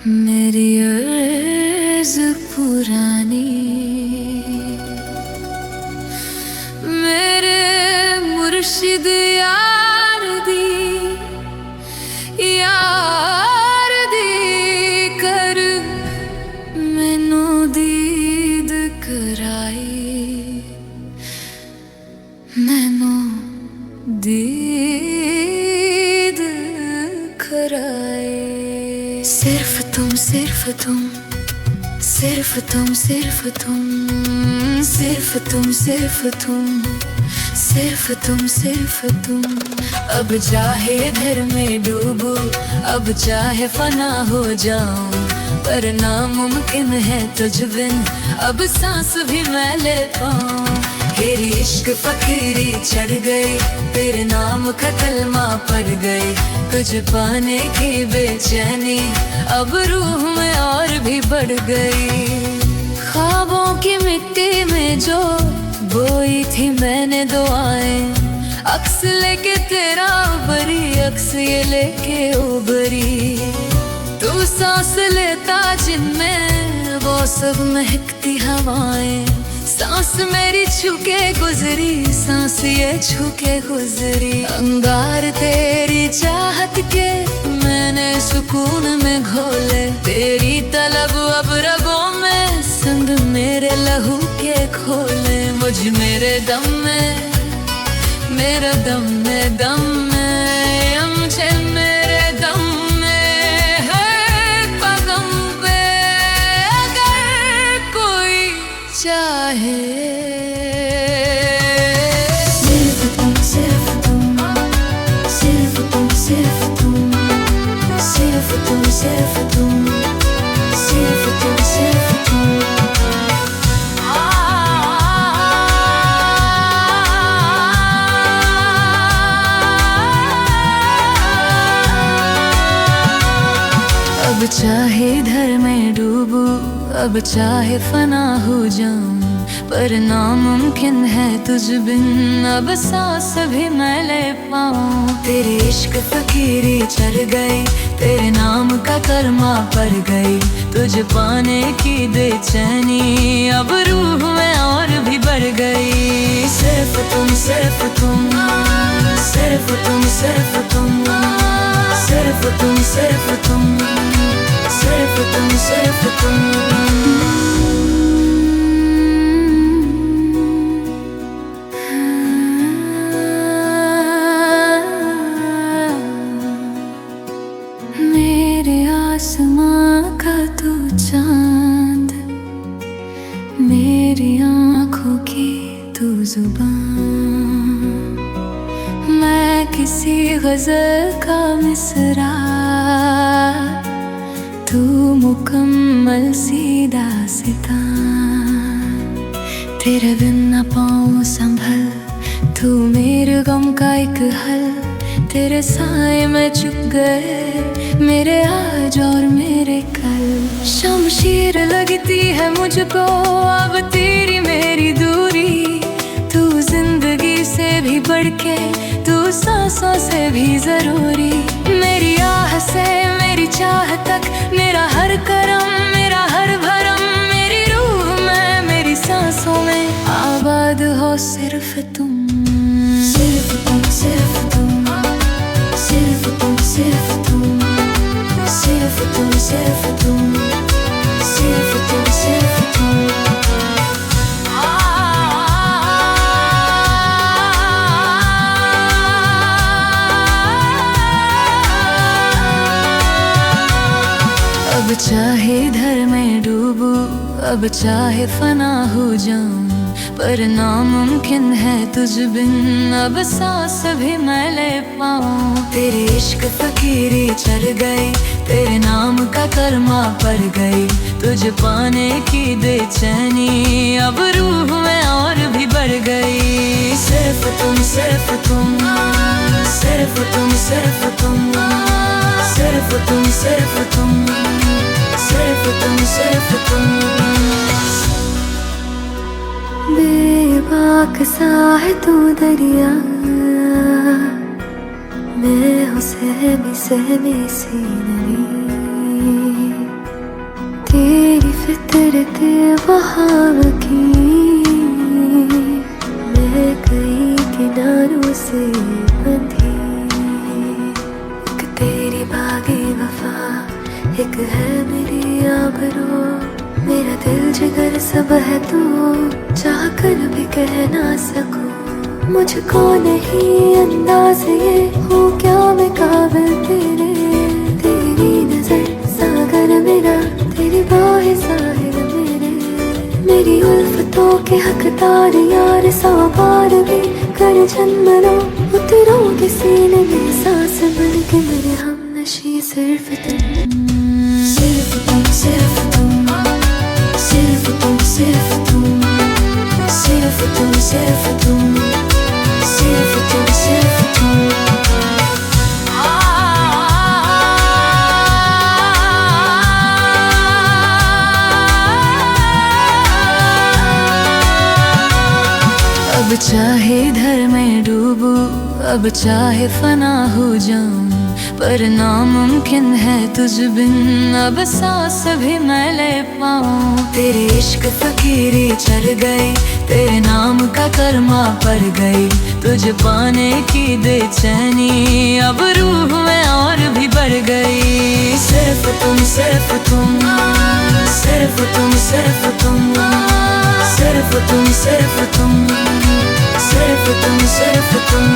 मेरी अर्ज़ पुरानी, मेरे मुर्शिद यार दी कर मैनू दीद कराई, मैनू दीद कराई। सिर्फ तुम, सिर्फ तुम, सिर्फ तुम, सिर्फ तुम, सिर्फ तुम, सिर्फ तुम, सिर्फ तुम, सिर्फ तुम। अब चाहे घर में डूबूं, अब चाहे फना हो जाऊं, पर नामुमकिन है तुझ बिन अब सांस भी मैं ले पाऊं। तेरी इश्क फकीरी चढ़ गई, तेरे नाम का कलमा पड़ गई, तुझ पाने की बेचैनी अब रूह में और भी बढ़ गई। ख्वाबों की मिट्टी में जो बोई थी मैंने दुआएं, अक्स लेके तेरा उबरी, अक्स ये लेके उबरी। तू सांस लेता जिनमें वो सब महकती हवाएं, सांस मेरी छूके गुजरी, सांस ये छूके गुजरी। अंगार तेरी चाहत के मैंने सुकून में घोले, तेरी तलब अब रगों में संग मेरे लहू के खोले। मुझ मेरे दम में, मेरे दम में, दम में, मुझे मेरे दम में है पगम पे अगर कोई चाहे। सिर्फ तुम, सिर्फ तुम, सिर्फ तुम, सिर्फ तुम, सिर्फ तुम, सिर्फ तुम, सिर्फ तुम, सिर्फ तुम। अब चाहे धर में डूबूं, अब चाहे फना हो जाऊं, पर नामुमकिन है तुझ बिन अब सांस भी मैं ले पाऊं। तेरे इश्क फकीरी चढ़ गई, तेरे नाम का कलमा पड़ गई, तुझ पाने की बेचैनी अब रूह में और भी बढ़ गई। सिर्फ तुम, सिर्फ तुम, सिर्फ तुम, सिर्फ तुम, सिर्फ तुम, सिर्फ तुम, सिर्फ तुम, सिर्फ तुम। मेरे आसमां का तू चांद, मेरी आँखों की तू जुबान, मैं किसी गजल का मिसरा, तू मुकम्मल सीधा सिता। तेरे बिन न पाऊं संभल, तू मेरे गम का एक हल, तेरे साए में चुप गए मेरे आज और मेरे कल। शमशीर लगती है मुझको अब तेरी मेरी दूरी, तू जिंदगी से भी बढ़ के, तू सांसों से भी जरूरी। मेरी आह से मेरी चाह तक, मेरा हर करम, मेरा हर भरम, मेरी रूह में, मेरी सांसों में आबाद हो सिर्फ तुम। सिर्फ तुम, सिर्फ तुम, सिर्फ तुम, सिर्फ तुम, सिर्फ तुम, सिर्फ तुम, सिर्फ तुम, सिर्फ तुम। अब चाहे धर में डूबूं, अब चाहे फना हो जाऊं, पर नामुमकिन है तुझ बिन अब सांस भी मैं ले पाऊं। तेरे इश्क फकीरी चढ़ गई, तेरे नाम का कलमा पड़ गई, तुझ पाने की बेचैनी अब रूह में और भी बढ़ गई। सिर्फ तुम, सिर्फ तुम, सिर्फ तुम, सिर्फ तुम, सिर्फ तुम, सिर्फ तुम, सिर्फ तुम, सिर्फ तुम। बेबाक सा है तू दरिया, मैं हूँ सहमी सहमी सी नदी, तेरे बहाव की मैं कई किनारों से बंधी। एक तेरी बागी वफा, एक है मेरी आबरू। मेरा दिल जिगर सब है तू, चाह कर भी कह ना सकूं। मुझको नहीं अंदाज ये हूँ क्या मैं काबिल तेरे। तेरी नजर सागर मेरा, तेरी बाहें साहिल मेरे। मेरी उल्फतों के हकदार यार, 100 बार भी कर जन्म लो उतरोगे सीने में सांस बन के मेरे हमनशी। सिर्फ तुम, सिर्फ तुम, सिर्फ तुम, सिर्फ तुम, सिर्फ तुम, सिर्फ तुम, सिर्फ तुम, सिर्फ तुम, सिर्फ तुम। अब चाहे धर में डूबूं, अब चाहे फना हो जाऊं, पर नामुमकिन है तुझ बिन अब सांस भी मैं ले पाऊं। तेरे इश्क फकीरी चढ़ गई, तेरे नाम का कर्मा पड़ गई। तुझे पाने की बेचैनी अब रूह में और भी बढ़ गई। सिर्फ तुम, सिर्फ तुम, सिर्फ तुम, सिर्फ तुम, सिर्फ तुम, सिर्फ तुम, सिर्फ तुम, सिर्फ तुम।